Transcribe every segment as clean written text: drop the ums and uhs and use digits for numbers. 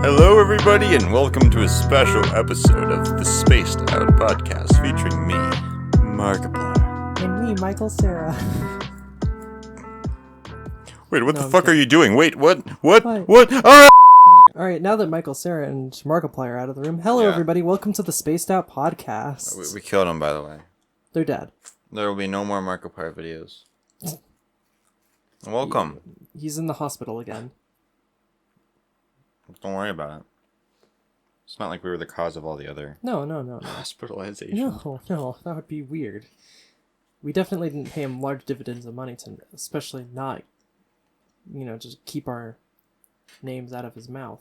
Hello, everybody, and welcome to a special episode of the Spaced Out podcast featuring me, Markiplier. And me, Michael Sarah. Wait, what No, the I'm fuck kidding. are you doing? Wait, what? Hi. What? Ah! Alright, now that Michael Sarah and Markiplier are out of the room, hello Yeah. everybody, welcome to the Spaced Out podcast. We killed him, by the way. They're dead. There will be no more Markiplier videos. Welcome. He's in the hospital again. Don't worry about it. It's not like we were the cause of all the other No. hospitalization. No, that would be weird. We definitely didn't pay him large dividends of money to especially not, just keep our names out of his mouth.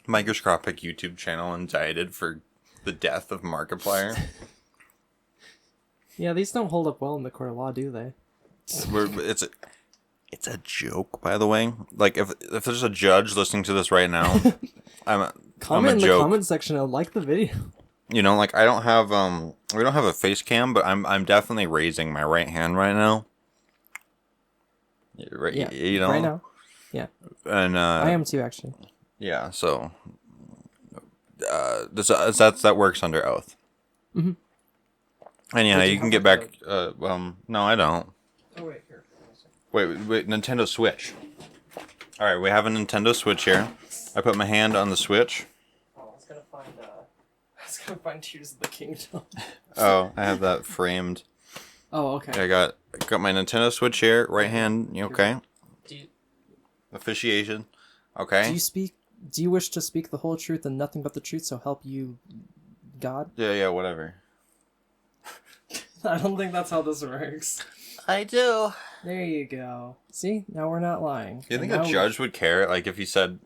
Microscopic YouTube channel indicted for the death of Markiplier. Yeah, these don't hold up well in the court of law, do they? It's a joke, by the way. Like, if there's a judge listening to this right now, Comment I'm in a the joke. comment section and like the video. You know, like, I don't have we don't have a face cam, but I'm definitely raising my right hand right now. Right, Yeah, you know, right now. Yeah, and I am too, actually. yeah. So, that works under oath. Mm-hmm. And yeah, Wait, do you you can have, get like, back. No, I don't. Oh, wait, here. Wait, Nintendo Switch. All right, we have a Nintendo Switch here. I put my hand on the Switch. Oh, I was gonna find Tears of the Kingdom. Oh, I have that framed. Oh, okay. I got my Nintendo Switch here, right hand. You okay? Do you, Officiation. Okay. do you wish to speak the whole truth and nothing but the truth, so help you, God? Yeah, whatever. I don't think that's how this works. I do. There you go. See? Now we're not lying. Do you think And a now judge would care, like, if he said,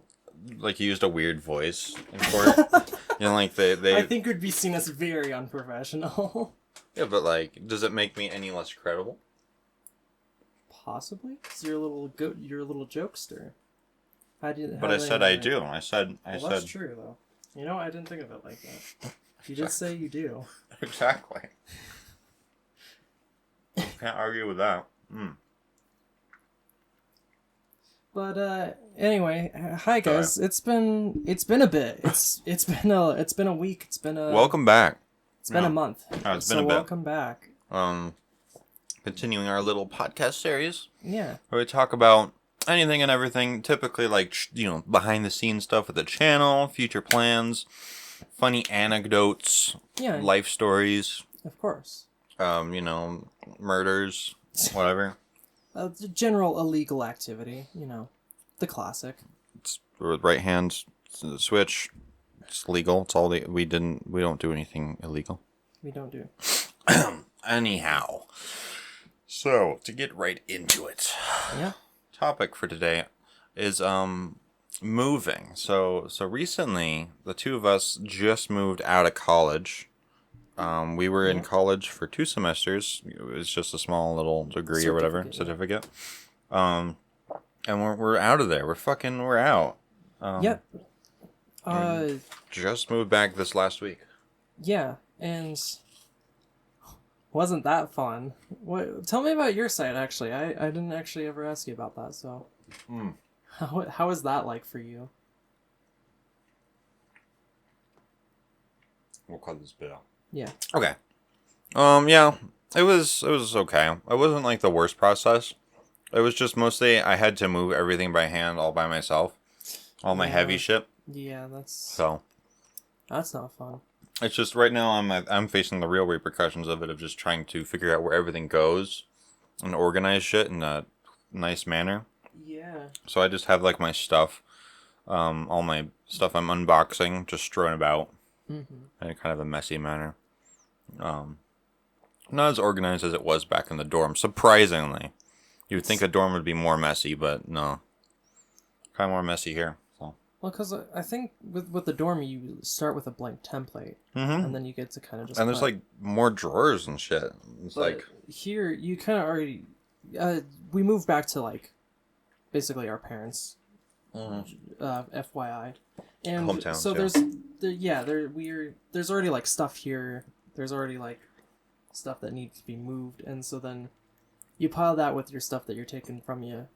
like, he used a weird voice in court? You know, like, they... I think it would be seen as very unprofessional. Yeah, but, like, does it make me any less credible? Possibly? 'Cause you're a little jokester. But I said I do. I said... That's true, though. You know, I didn't think of it like that. You did say you do. Exactly. Can't argue with that. But anyway, hi guys. It's been a bit. It's been a week. It's been a Welcome back. It's been a month. Oh, it's been a bit. Welcome back. Continuing our little podcast series Yeah. where we talk about anything and everything, typically like, behind the scenes stuff with the channel, future plans, funny anecdotes, Yeah. life stories, Of course. murders, whatever. The general illegal activity. The classic. It's with right hand switch. It's legal. It's all we don't do anything illegal. We don't do. Anyhow, so to get right into it, Yeah. topic for today is moving. So recently, the two of us just moved out of college. We were in college for 2 semesters. It was just a small little degree or whatever certificate. And we're out of there. We're out. Yep. Just moved back this last week. Yeah, and wasn't that fun? What? Tell me about your side. Actually, I didn't actually ever ask you about that. So, how is that like for you? We'll cut this bit out. Yeah. Okay. Yeah, it was okay. It wasn't like the worst process. It was just mostly I had to move everything by hand all by myself. All my heavy shit. Yeah, So that's not fun. it's just right now I'm facing the real repercussions of it, of just trying to figure out where everything goes and organize shit in a nice manner. Yeah. So I just have like my stuff, all my stuff I'm unboxing just strewn about in a kind of a messy manner. Not as organized as it was back in the dorm, surprisingly. You would think a dorm would be more messy, but no. Kind of more messy here. So. Well, because I think with the dorm, you start with a blank template, and then you get to kind of just... And there's like more drawers and shit. It's but like... here, you kind of already... we moved back to like, basically our parents, FYI. And Hometowns, so yeah. there's already like stuff here. There's already like stuff that needs to be moved, and so then you pile that with your stuff that you're taking from you.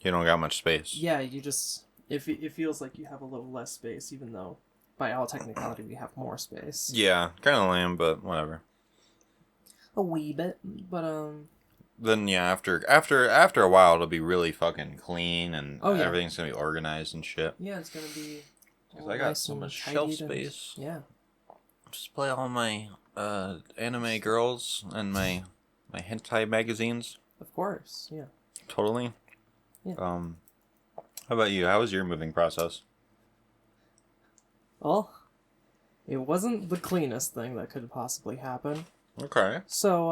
You don't got much space. Yeah, you just it feels like you have a little less space, even though by all technicality we have more space. Yeah, kind of lame, but whatever. A wee bit, but Then yeah, after a while, it'll be really fucking clean and Oh, yeah. everything's gonna be organized and shit. yeah, it's gonna be. 'Cause all I got nice so and much shelf tidied and- space. Yeah. Just play all my anime girls and my hentai magazines. Of course. Yeah. Totally. Yeah. How about you? How was your moving process? Well, it wasn't the cleanest thing that could possibly happen. Okay. So,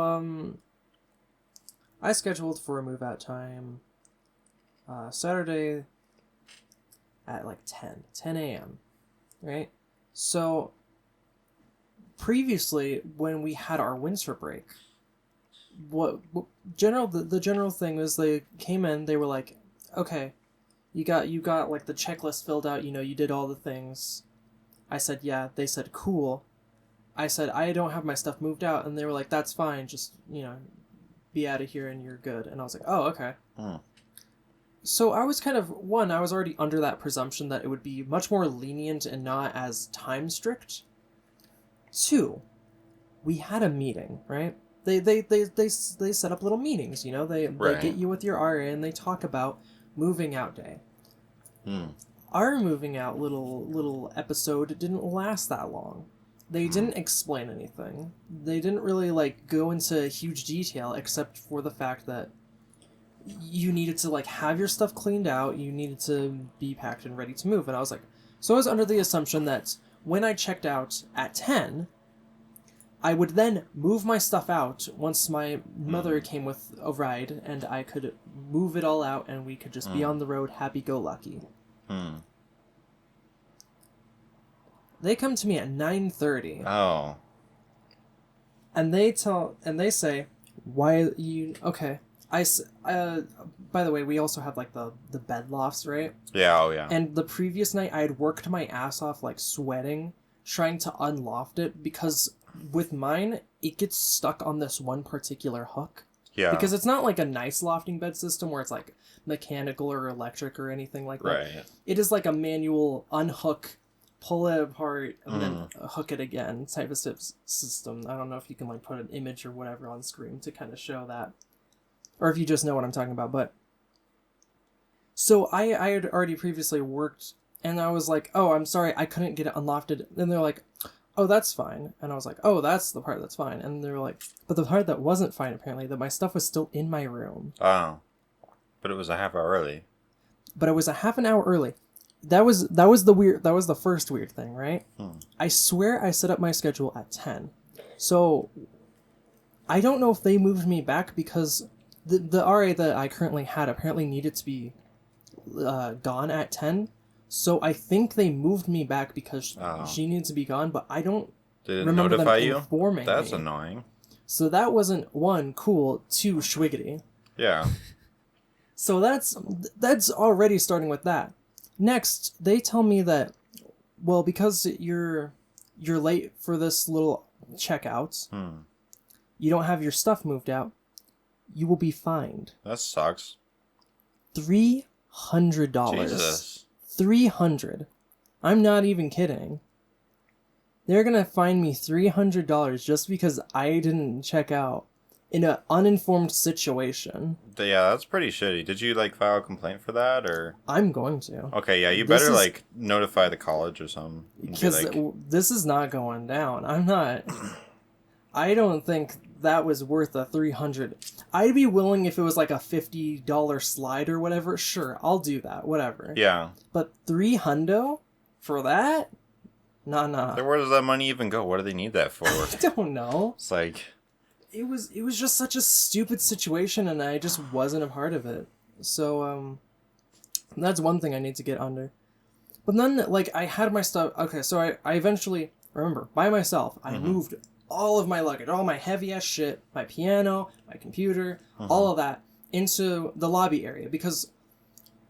I scheduled for a move out time Saturday at like 10 a.m. Right? So, previously, when we had our winter break, the general thing was they came in, they were like, okay, you got like the checklist filled out, you did all the things. I said, yeah. They said, cool. I said, I don't have my stuff moved out, and they were like, that's fine, just, be out of here and you're good. And I was like, oh, okay. So I was I was already under that presumption that it would be much more lenient and not as time strict. 2, we had a meeting, right? They set up little meetings, they get you with your RA and they talk about moving out day. Our moving out little episode didn't last that long. They didn't explain anything. They didn't really go into huge detail except for the fact that you needed to have your stuff cleaned out, you needed to be packed and ready to move. And I was I was under the assumption that when I checked out at 10, I would then move my stuff out once my mother came with a ride, and I could move it all out and we could just be on the road happy-go-lucky. They come to me at 9:30. Oh. And they say, why you... Okay. By the way, we also have the bed lofts, right? Yeah, oh yeah. And the previous night I had worked my ass off sweating, trying to unloft it, because with mine, it gets stuck on this one particular hook. Yeah. Because it's not a nice lofting bed system where it's mechanical or electric or anything like that. Right. It is a manual unhook, pull it apart, and then hook it again type of system. I don't know if you can put an image or whatever on screen to kind of show that. Or if you just know what I'm talking about, but... So I had already previously worked, and I was like, oh, I'm sorry, I couldn't get it unlofted. And they're like, oh, that's fine. And I was like, oh, that's the part that's fine. And they were like, but the part that wasn't fine, apparently, that my stuff was still in my room. Oh. But it was a half hour early. But it was a half an hour early. That was the first weird thing, right? I swear I set up my schedule at 10. So I don't know if they moved me back because the RA that I currently had apparently needed to be gone at 10. So I think they moved me back because she needed to be gone, but I don't remember notify them you? informing That's me. annoying. So that wasn't 1, cool, 2, schwiggity. Yeah. So that's already starting with that. Next, they tell me that, well, because you're late for this little checkout, you don't have your stuff moved out, you will be fined. That sucks. $300. Jesus. $300. I'm not even kidding. They're gonna fine me $300 just because I didn't check out in an uninformed situation. Yeah, that's pretty shitty. Did you file a complaint for that or? I'm going to. Okay, yeah, you better notify the college or something. Because this is not going down. I'm not. I don't think that was worth a $300. I'd be willing if it was a $50 slide or whatever. Sure, I'll do that. Whatever. Yeah. But $300 for that? Nah. So where does that money even go? What do they need that for? I don't know. It's It was just such a stupid situation, and I just wasn't a part of it. So that's one thing I need to get under. But then I had my stuff. Okay, so I eventually remember by myself. I moved all of my luggage, all my heavy ass shit, my piano, my computer, all of that into the lobby area because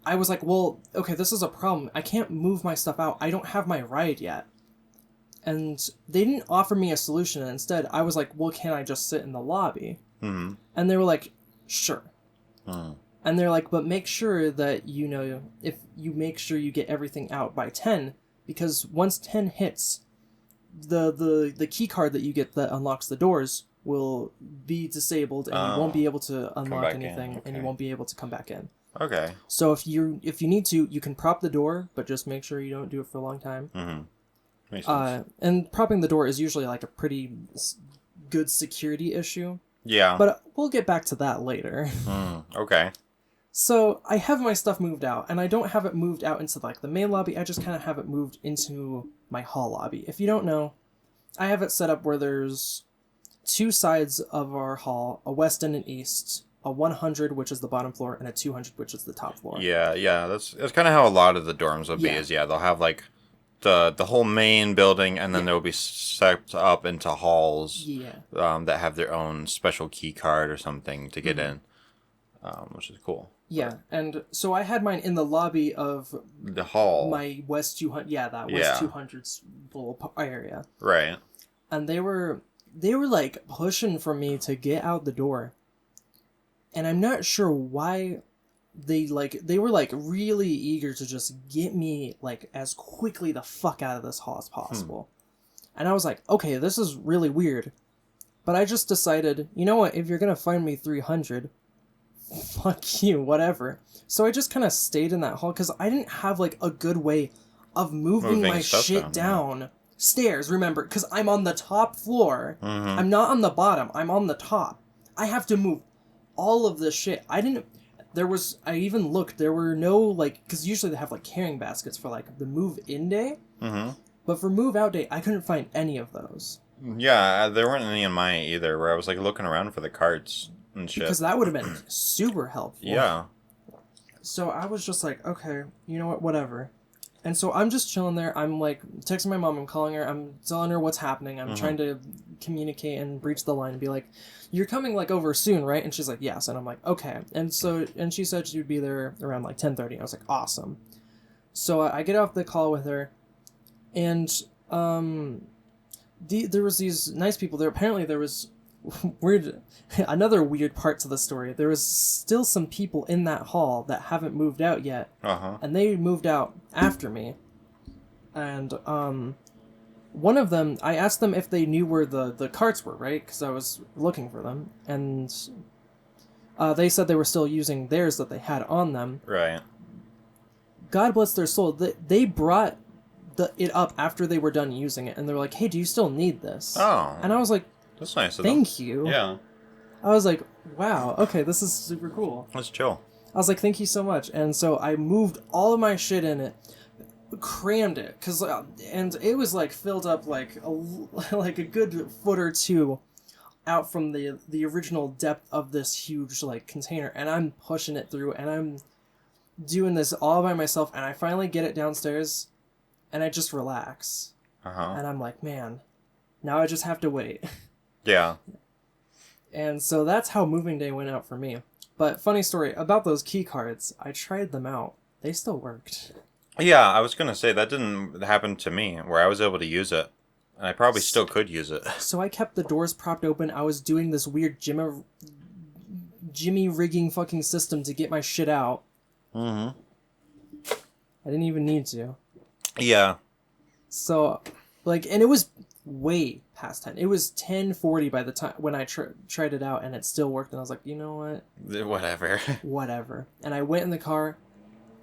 I was like, well, okay, this is a problem. I can't move my stuff out. I don't have my ride yet. And they didn't offer me a solution. Instead, I was like, well, can I just sit in the lobby? And they were like, sure. And they're like, but make sure that, you know, if you make sure you get everything out by 10, because once 10 hits, the key card that you get that unlocks the doors will be disabled, and you won't be able to unlock anything, and you won't be able to come back in. Okay. So if you need to, you can prop the door, but just make sure you don't do it for a long time. Mm-hmm. Makes sense. And propping the door is usually like a pretty good security issue. Yeah. But we'll get back to that later. Okay. So I have my stuff moved out, and I don't have it moved out into like the main lobby. I just kind of have it moved into my hall lobby. If you don't know, I have it set up where there's two sides of our hall, a west and an east, a 100, which is the bottom floor, and a 200, which is the top floor. Yeah. That's kind of how a lot of the dorms would be. Is they'll have like the whole main building, and then they'll be set up into halls. Yeah. That have their own special key card or something to get in, which is cool. Yeah, and so I had mine in the lobby of The hall. my West 200. Yeah, that West 200's little area. Right. And they were like pushing for me to get out the door. And I'm not sure why they were like really eager to just get me like as quickly the fuck out of this hall as possible. And I was like, okay, this is really weird. But I just decided, you know what, if you're gonna find me 300, fuck you, whatever. So I just kind of stayed in that hall because I didn't have like a good way of moving my shit down stairs, remember, because I'm on the top floor. I'm not on the bottom, I'm on the top. I have to move all of this shit. I even looked, there were no like, because usually they have like carrying baskets for like the move in day, but for move out day I couldn't find any of those. Yeah, there weren't any in mine either, where I was like looking around for the carts and shit. Because that would have been super helpful. Yeah. So I was just like, okay, you know what, whatever. And so I'm just chilling there. I'm like texting my mom, I'm calling her, I'm telling her what's happening. I'm trying to communicate and breach the line and be like, you're coming like over soon, right? And she's like, yes. And I'm like, okay. And she said she'd be there around like 10:30. I was like, awesome. So I get off the call with her, and there was these nice people there. Apparently there was another weird part to the story. There was still some people in that hall that haven't moved out yet, and they moved out after me. And one of them, I asked them if they knew where the carts were, right? Because I was looking for them, and they said they were still using theirs that they had on them. Right. God bless their soul. They brought it up after they were done using it, and they're like, "Hey, do you still need this?" Oh. And I was like, that's nice of them. Thank you. Yeah. I was like, wow, okay, this is super cool. Let's chill. I was like, thank you so much. And so I moved all of my shit in it, crammed it, and it was like filled up like a good foot or two out from the original depth of this huge like container, and I'm pushing it through, and I'm doing this all by myself, and I finally get it downstairs, and I just relax. And I'm like, man, now I just have to wait. Yeah. And so that's how moving day went out for me. But funny story about those key cards, I tried them out. They still worked. Yeah, I was going to say that didn't happen to me, where I was able to use it. And I probably still could use it. So I kept the doors propped open. I was doing this weird Jimmy rigging fucking system to get my shit out. I didn't even need to. Yeah. So, like, and it was way past 10. It was 10:40 by the time when I tried it out, and it still worked, and I was like, you know what? Whatever. And I went in the car,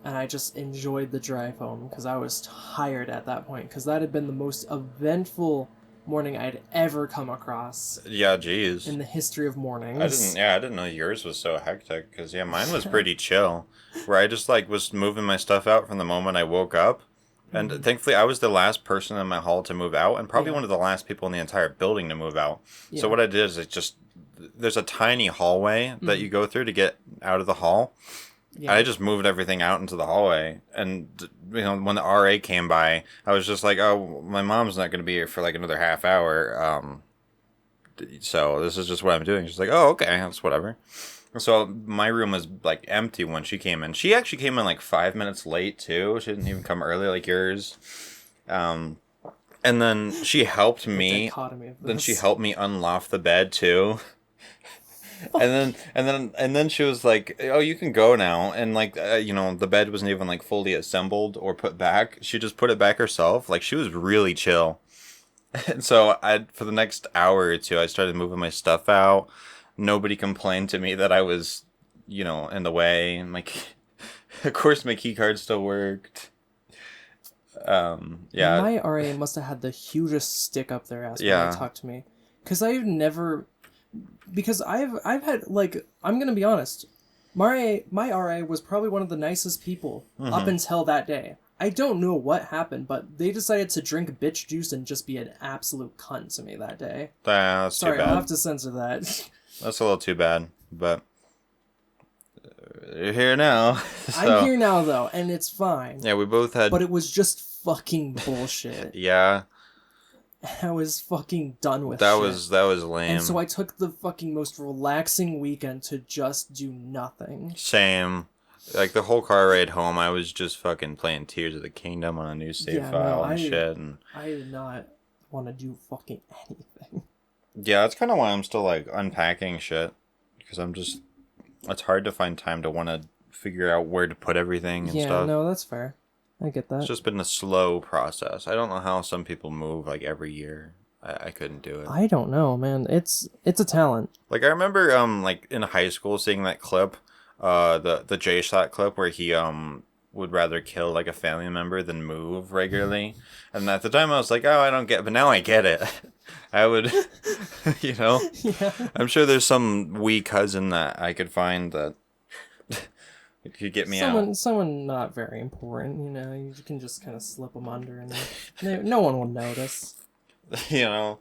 and I just enjoyed the drive home, because I was tired at that point, because that had been the most eventful morning I'd ever come across. Yeah, geez. In the history of mornings. I didn't know yours was so hectic, because, yeah, mine was pretty chill, where I just, like, was moving my stuff out from the moment I woke up. And thankfully, I was the last person in my hall to move out, and probably one of the last people in the entire building to move out. Yeah. So what I did is there's a tiny hallway that you go through to get out of the hall. Yeah. I just moved everything out into the hallway. And, you know, when the RA came by, I was just like, oh, my mom's not going to be here for like another half hour. So this is just what I'm doing. She's like, oh, okay, that's whatever. So my room was like empty when she came in. She actually came in like 5 minutes late too. She didn't even come early like yours. And then she helped me. Then she helped me unloft the bed too. and then she was like, "Oh, you can go now." And like, the bed wasn't even like fully assembled or put back. She just put it back herself. Like she was really chill. And so for the next hour or two, I started moving my stuff out. Nobody complained to me that I was, in the way. Of course, my key card still worked. Yeah, My RA must have had the hugest stick up their ass when they yeah, talked to me, because I've had, like, I'm gonna be honest, my RA was probably one of the nicest people up until that day. I don't know what happened, but they decided to drink bitch juice and just be an absolute cunt to me that day. that's too Sorry, I'll have bad. to censor that. That's a little too bad, but you're here now. I'm So here now though, and it's fine. yeah, we both had. But it was just fucking bullshit. Yeah, I was fucking done with that shit. was lame. And so I took the fucking most relaxing weekend to just do nothing. Same. Like the whole car ride home, I was just fucking playing Tears of the Kingdom on a new save file and shit. And I did not want to do fucking anything. yeah, that's kind of why I'm still like unpacking shit, because it's hard to find time to want to figure out where to put everything and Yeah, stuff. no, that's fair. I get that. It's just been a slow process. I don't know how some people move like every year. I couldn't do it. I don't know, man. It's a talent. Like I remember like in high school seeing that clip, the J Shot clip where he would rather kill like a family member than move regularly. And at the time I was like, "Oh, I don't get," but now I get it. I would Yeah. I'm sure there's some wee cousin that I could find that could get me out. Someone not very important, you can just kind of slip them under and no one will notice. you know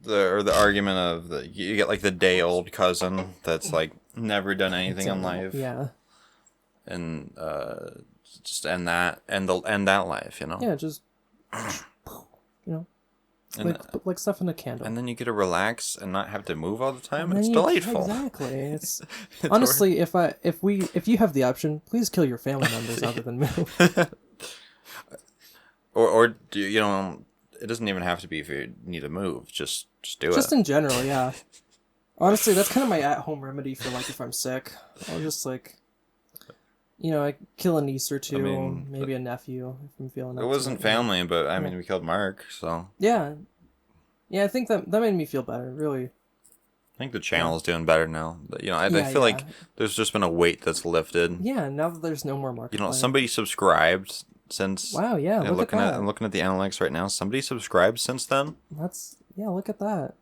the argument of you get like the day old cousin that's like never done anything in life, Yeah. and just end that life, Yeah, just and like stuff in a candle. and then you get to relax and not have to move all the time. And It's then delightful. Exactly. It's It's honestly, if you have the option, please kill your family members other than move. or do it doesn't even have to be if you need to move. Just do Just it. in general, yeah. Honestly, that's kind of my at-home remedy for like if I'm sick. I'll just like, I kill a niece or two, mean, maybe a nephew if I'm feeling. It up to wasn't it. family, but I mean, we killed Mark, so Yeah, yeah. I think that made me feel better. Really. I think the channel's doing better now. But, I Yeah, feel yeah. like there's just been a weight that's lifted. Yeah. Now that there's no more market. Somebody subscribed since. Wow. Yeah. I'm Look at that. I'm looking at the analytics right now. Somebody subscribed since then. Look at that.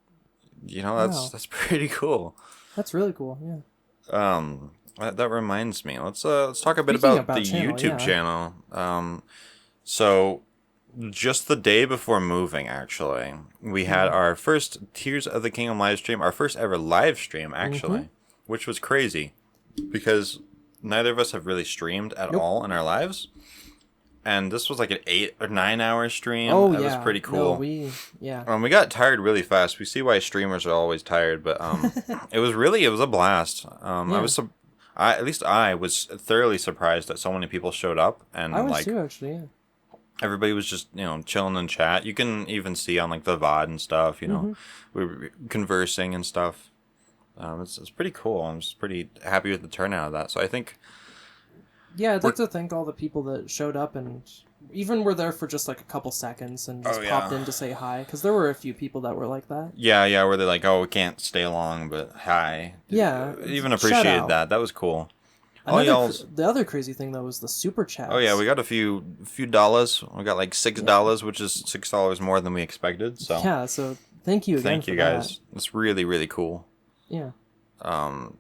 That's Wow. that's pretty cool. That's really cool. Yeah. That reminds me. Let's talk a bit Speaking about the channel, YouTube yeah. channel. So just the day before moving, actually, we had our first Tears of the Kingdom live stream, our first ever live stream, actually, which was crazy because neither of us have really streamed at all in our lives. And this was like an 8 or 9 hour stream. Oh, That yeah. was pretty No, cool. we got tired really fast. We see why streamers are always tired, but it was a blast. At least I was thoroughly surprised that so many people showed up, and I was like too, actually. Yeah. everybody was just chilling in chat. You can even see on like the VOD and stuff. We were conversing and stuff. It's pretty cool. I'm just pretty happy with the turnout of that. So I think. Yeah, I'd like to thank all the people that showed up and even were there for just like a couple seconds and just popped in to say hi. Because there were a few people that were like that. Yeah, where they're like, "Oh, we can't stay long, but hi." Yeah, Even shout appreciated out. that. That was cool. The other crazy thing though was the super chats. Oh yeah, we got a few dollars. We got like $6, which is $6 more than we expected. So yeah, so thank you again. thank you for guys. It's really, really cool. That. Yeah.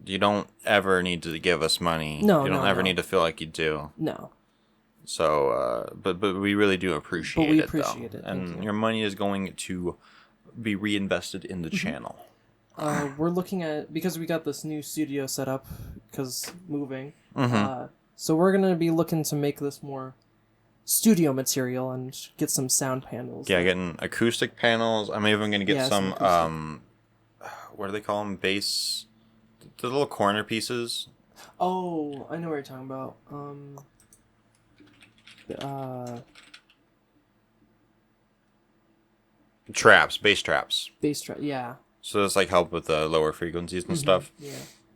You don't ever need to give us money. No, you don't no, ever no. need to feel like you do. No. So, but we really do appreciate we it. appreciate though. it, thank And you. your money is going to be reinvested in the channel. We're looking at, because we got this new studio set up because moving. Mm-hmm. So we're gonna be looking to make this more studio material and get some sound panels. Yeah, getting acoustic panels. I'm even gonna get Yeah, some some what do they call them? Bass. The little corner pieces. Oh, I know what you're talking about. Traps, bass traps. Bass track. Yeah. So it's like help with the lower frequencies and stuff. Yeah.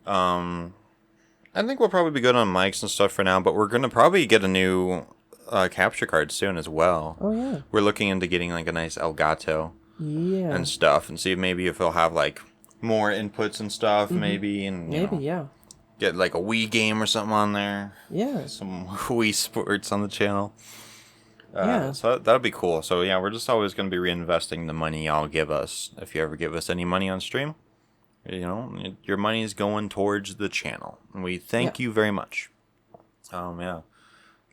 I think we'll probably be good on mics and stuff for now, but we're gonna probably get a new capture card soon as well. Oh yeah. We're looking into getting like a nice Elgato Yeah. and stuff, and see maybe if it'll have like more inputs and stuff, maybe, and you know, yeah. get like a Wii game or something on there. Yeah. Some Wii Sports on the channel. Yeah. So that'll be cool. So yeah, we're just always going to be reinvesting the money y'all give us. If you ever give us any money on stream, you know, your money is going towards the channel, and we thank you very much. Yeah,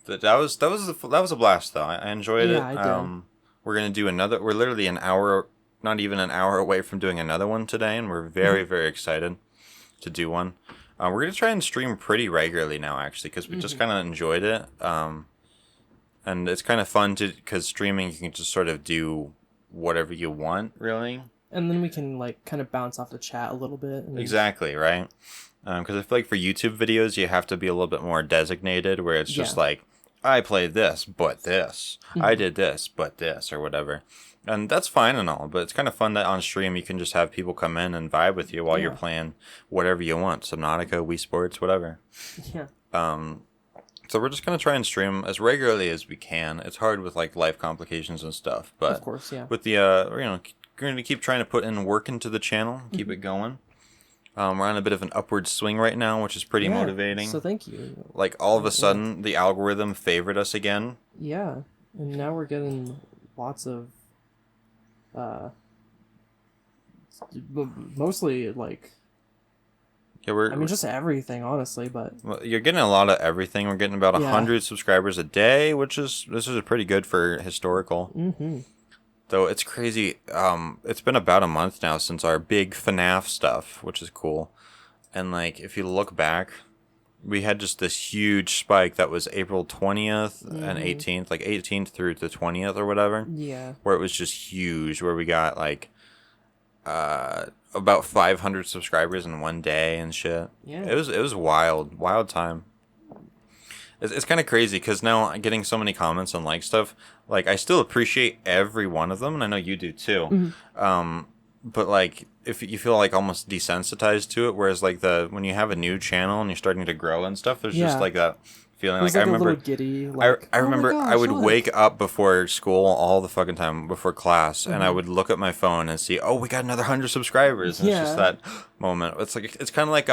that was a blast though. I enjoyed it. I did. We're gonna do another. We're literally an hour, not even an hour away from doing another one today, and we're very very excited to do one. We're gonna try and stream pretty regularly now, actually, because we just kind of enjoyed it. And it's kind of fun because streaming, you can just sort of do whatever you want, really. And then we can like kind of bounce off the chat a little bit. Exactly, right? Because I feel like for YouTube videos, you have to be a little bit more designated, where it's just like, I played this, but this. I did this, but this, or whatever. And that's fine and all, but it's kind of fun that on stream you can just have people come in and vibe with you while you're playing whatever you want. Subnautica, Wii Sports, whatever. Yeah. So we're just going to try and stream as regularly as we can. It's hard with like life complications and stuff, but of course, yeah. With the you know, we're going to keep trying to put in work into the channel, keep it going. We're on a bit of an upward swing right now, which is pretty motivating. So thank you. Like all of a sudden, the algorithm favored us again. Yeah, and now we're getting lots of, mostly like. Yeah, just everything, honestly, but you're getting a lot of everything. We're getting about 100 subscribers a day, this is pretty good for historical. Though it's crazy. It's been about a month now since our big FNAF stuff, which is cool. And like, if you look back, we had just this huge spike that was April 20th and 18th, like 18th through the 20th or whatever. Yeah. Where it was just huge, where we got like about 500 subscribers in one day and shit. Yeah. It was wild time. It's kind of crazy because now I'm getting so many comments and like stuff. Like, I still appreciate every one of them, and I know you do too. But like, if you feel like almost desensitized to it, whereas like when you have a new channel and you're starting to grow and stuff, there's just like that feeling. Like, I remember, a little giddy. Like, I remember I would wake up before school all the fucking time before class, and I would look at my phone and see, oh, we got another 100 subscribers. And it's just that moment. It's like, it's kind of like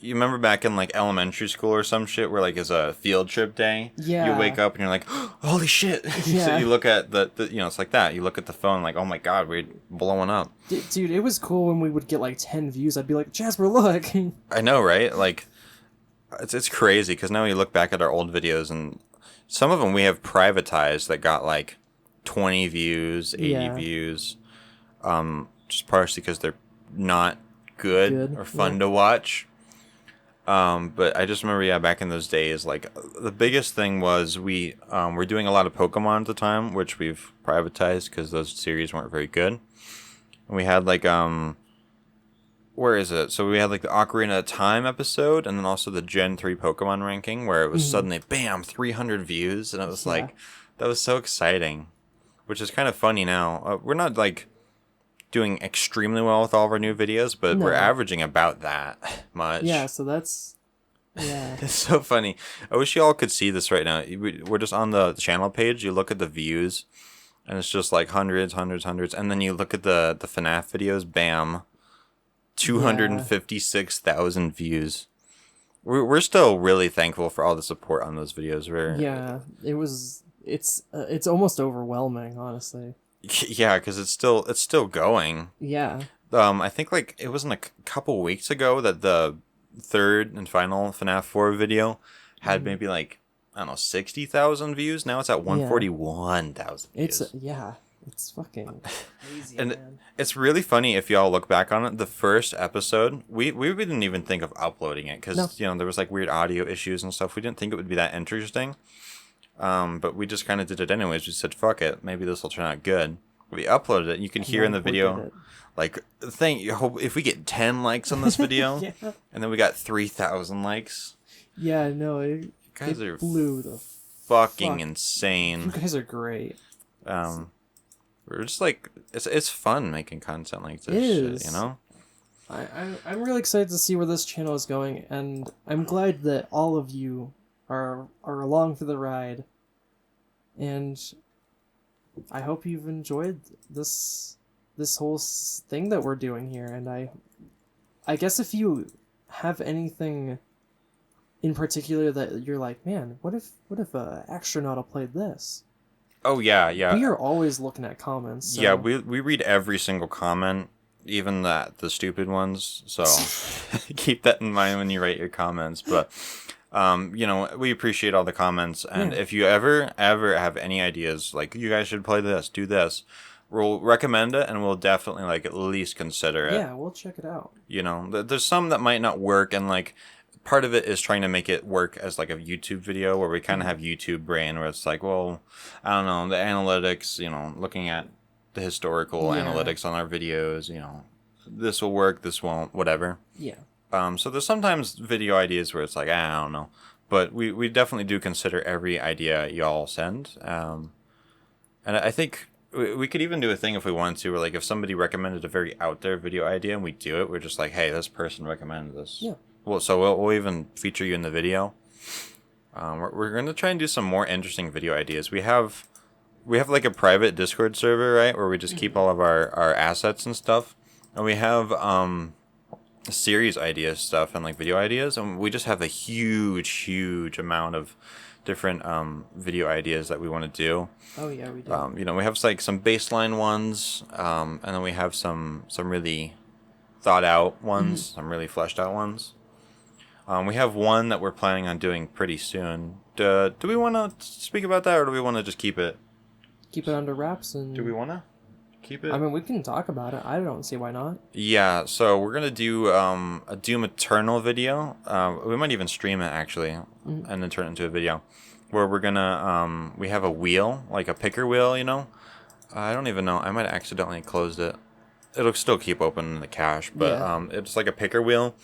you remember back in like elementary school or some shit where like it's a field trip day. Yeah. You wake up and you're like, oh, holy shit. Yeah. So you look at the you know, it's like that. You look at the phone like, oh my god, we're blowing up. Dude, it was cool when we would get like 10 views. I'd be like, Jasper, look. I know, right? Like, it's crazy because now you look back at our old videos and some of them we have privatized that got like 20 views, 80 views. Just partially because they're not good or fun to watch. But I just remember, back in those days, like, the biggest thing was we were doing a lot of Pokemon at the time, which we've privatized because those series weren't very good. And we had, like, where is it? So we had, like, the Ocarina of Time episode, and then also the Gen 3 Pokemon ranking, where it was suddenly, bam, 300 views, and it was, like, that was so exciting, which is kind of funny now. We're not, like, doing extremely well with all of our new videos, but we're averaging about that much. Yeah, so that's... Yeah. It's so funny. I wish you all could see this right now. We're just on the channel page. You look at the views, and it's just like hundreds. And then you look at the FNAF videos, bam, 256,000 views. We're still really thankful for all the support on those videos. It's almost overwhelming, honestly. Yeah, because it's still going. Yeah. I think like it wasn't a couple weeks ago that the third and final FNAF 4 video had maybe like, I don't know, 60,000 views. Now it's at 141,000 views. It's fucking crazy, and man. It's really funny if y'all look back on it. The first episode, we didn't even think of uploading it because you know, there was like weird audio issues and stuff. We didn't think it would be that interesting. But we just kind of did it anyways. We said, fuck it. Maybe this will turn out good. We uploaded it. You can hear in the video, like, if we get 10 likes on this video, and then we got 3,000 likes. Yeah, no, you guys are blew the fucking insane. You guys are great. We're we're just like it's fun making content like this. It shit, is. you know. I'm really excited to see where this channel is going, and I'm glad that all of you are along for the ride. And I hope you've enjoyed this whole thing that we're doing here. And I guess if you have anything in particular that you're like, man, what if Axtronautl played this? Oh yeah. We are always looking at comments. So. Yeah, we read every single comment, even the stupid ones. So keep that in mind when you write your comments. But you know, we appreciate all the comments, and if you ever have any ideas, like you guys should play this, do this, we'll recommend it, and we'll definitely like at least consider it. Yeah, we'll check it out. You know, there's some that might not work, and like part of it is trying to make it work as like a YouTube video, where we kind of have YouTube brain, where it's like, well, I don't know, the analytics, you know, looking at the historical analytics on our videos, you know, this will work, this won't, whatever. Yeah. So there's sometimes video ideas where it's like, I don't know, but we definitely do consider every idea y'all send. And I think we could even do a thing if we wanted to, where like if somebody recommended a very out there video idea and we do it, we're just like, hey, this person recommended this. Yeah. Well, so we'll even feature you in the video. We're going to try and do some more interesting video ideas. We have like a private Discord server, right, where we just keep all of our assets and stuff. And we have series ideas stuff and like video ideas, and we just have a huge amount of different video ideas that we want to do. Oh yeah, we do. You know, we have like some baseline ones, and then we have some really thought out ones, some really fleshed out ones. We have one that we're planning on doing pretty soon. Do we want to speak about that, or do we want to just keep it under wraps? And do we want to keep it? I mean, we can talk about it. I don't see why not. Yeah, so we're gonna do a Doom Eternal video. We might even stream it actually, and then turn it into a video, where we're gonna we have a wheel, like a picker wheel, you know. I don't even know. I might have accidentally closed it. It'll still keep open in the cache, but it's like a picker wheel.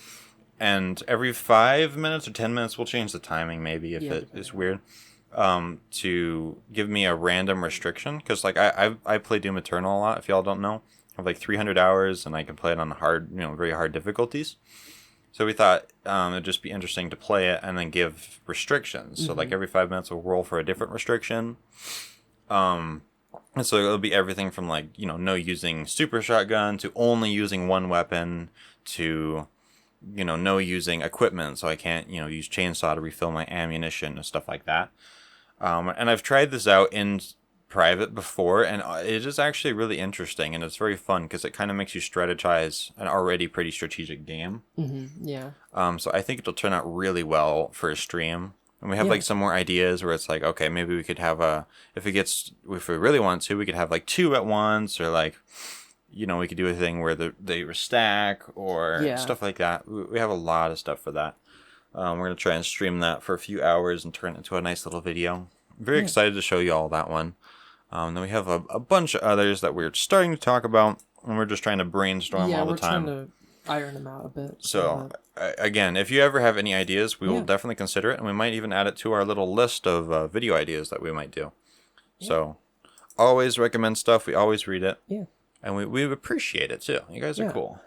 And every 5 minutes or 10 minutes, we'll change the timing maybe if it is weird, to give me a random restriction. Because like I play Doom Eternal a lot, if y'all don't know. I have like 300 hours, and I can play it on hard, you know, very hard difficulties. So we thought it'd just be interesting to play it and then give restrictions. So like every 5 minutes, we'll roll for a different restriction. And so it'll be everything from like, you know, no using super shotgun to only using one weapon to, you know, no using equipment, so I can't, you know, use chainsaw to refill my ammunition and stuff like that. And I've tried this out in private before, and it is actually really interesting, and it's very fun because it kind of makes you strategize an already pretty strategic game. Yeah. So I think it'll turn out really well for a stream. And we have like some more ideas where it's like, okay, maybe we could have if we really want to, we could have like 2 at once, or like, you know, we could do a thing where they stack or stuff like that. We have a lot of stuff for that. We're going to try and stream that for a few hours and turn it into a nice little video. Very excited to show you all that one. Then we have a bunch of others that we're starting to talk about, and we're just trying to brainstorm all the time. Yeah, we're trying to iron them out a bit. So, again, if you ever have any ideas, we will definitely consider it, and we might even add it to our little list of video ideas that we might do. So, always recommend stuff. We always read it. Yeah. And we appreciate it too. You guys are cool.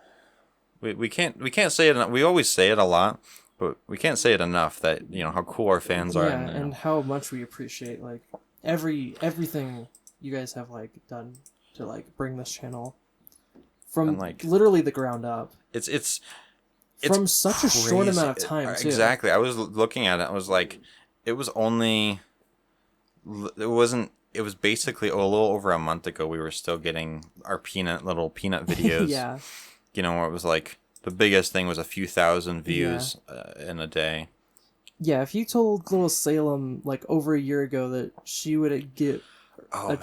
We can't say it enough. We always say it a lot, but we can't say it enough that, you know, how cool our fans are. Yeah, and how much we appreciate like everything you guys have like done to like bring this channel from like literally the ground up. It's from such a short amount of time too. Exactly. I was looking at it. I was like, it was basically a little over a month ago. We were still getting our little peanut videos. Yeah. You know, where it was like the biggest thing was a few thousand views in a day. Yeah, if you told little Salem like over a year ago that she would get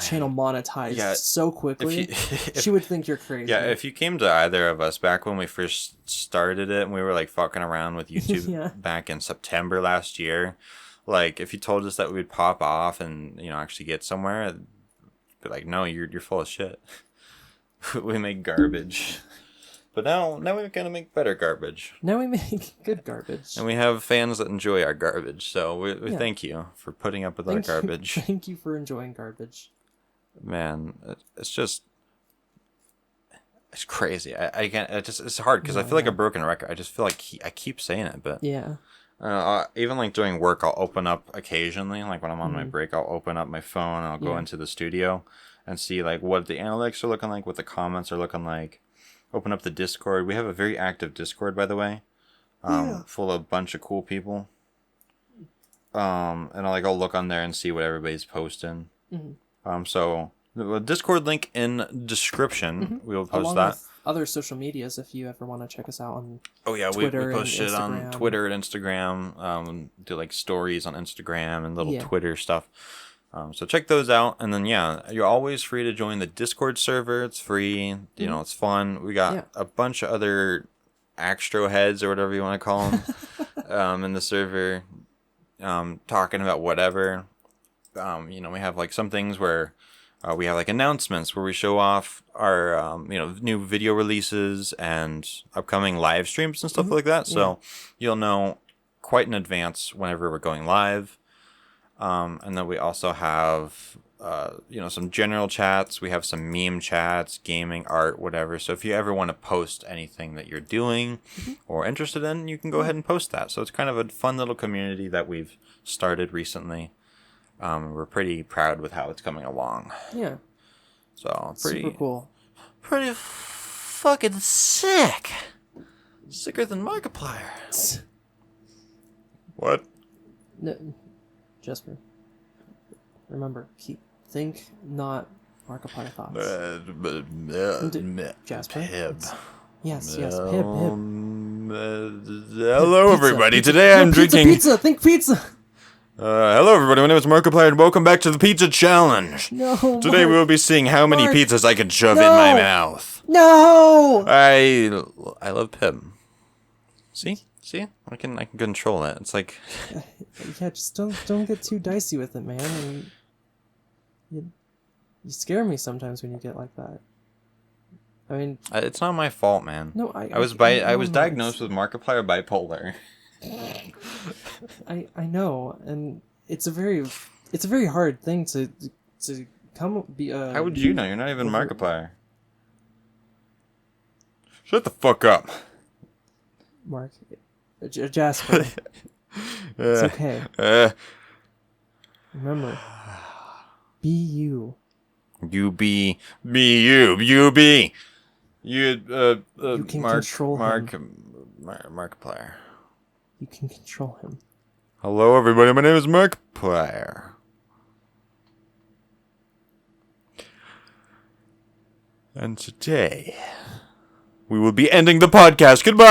channel monetized so quickly, she would think you're crazy. Yeah, if you came to either of us back when we first started it and we were like fucking around with YouTube back in September last year, like if you told us that we'd pop off and, you know, actually get somewhere, I'd be like, no, you're full of shit. We make garbage. But now we're gonna make better garbage. Now we make good garbage. And we have fans that enjoy our garbage, so we thank you for putting up with our garbage. Thank you for enjoying garbage. man, it's just it's crazy. I can't. It's hard because I feel like a broken record. I just feel like I keep saying it, but Yeah. even like doing work, I'll open up occasionally. Like when I'm on my break, I'll open up my phone and I'll go into the studio and see like what the analytics are looking like, what the comments are looking like. Open up the Discord. We have a very active Discord, by the way, full of a bunch of cool people. And I'll look on there and see what everybody's posting. So the Discord link in description. We will post Along that. with other social medias, if you ever want to check us out on. Oh yeah, Twitter we post and shit on Instagram. Twitter and Instagram. Do like stories on Instagram and little Twitter stuff. So check those out, and then you're always free to join the Discord server. It's free. You know, it's fun. We got a bunch of other Axtro heads or whatever you want to call them in the server, talking about whatever. You know, we have like some things where we have like announcements where we show off our new video releases and upcoming live streams and stuff like that. So you'll know quite in advance whenever we're going live. And then we also have, some general chats. We have some meme chats, gaming, art, whatever. So if you ever want to post anything that you're doing or interested in, you can go ahead and post that. So it's kind of a fun little community that we've started recently. We're pretty proud with how it's coming along. Yeah. So super cool. Pretty fucking sick. Sicker than Markiplier. What? No, Jesper. Remember, think not Markiplier thoughts. Jasper. Pib. Yes, Pib. Hello, everybody. Today I'm drinking. Pizza. Think pizza. Hello, everybody. My name is Markiplier, and welcome back to the Pizza Challenge. No. Today we will be seeing how many pizzas I can shove in my mouth. No. I love Pib. See, I can control it. It's like. Yeah, just don't get too dicey with it, man. And you scare me sometimes when you get like that. I mean, it's not my fault, man. No, I was diagnosed with Markiplier bipolar. I know, and it's a very hard thing to be. How would you know? You're not even Markiplier. Shut the fuck up, Mark. Jasper. It's okay. Remember, be you. You be you. You be you. You can control him. Markiplier. You can control him. Hello, everybody. My name is Markiplier. And today, we will be ending the podcast. Goodbye.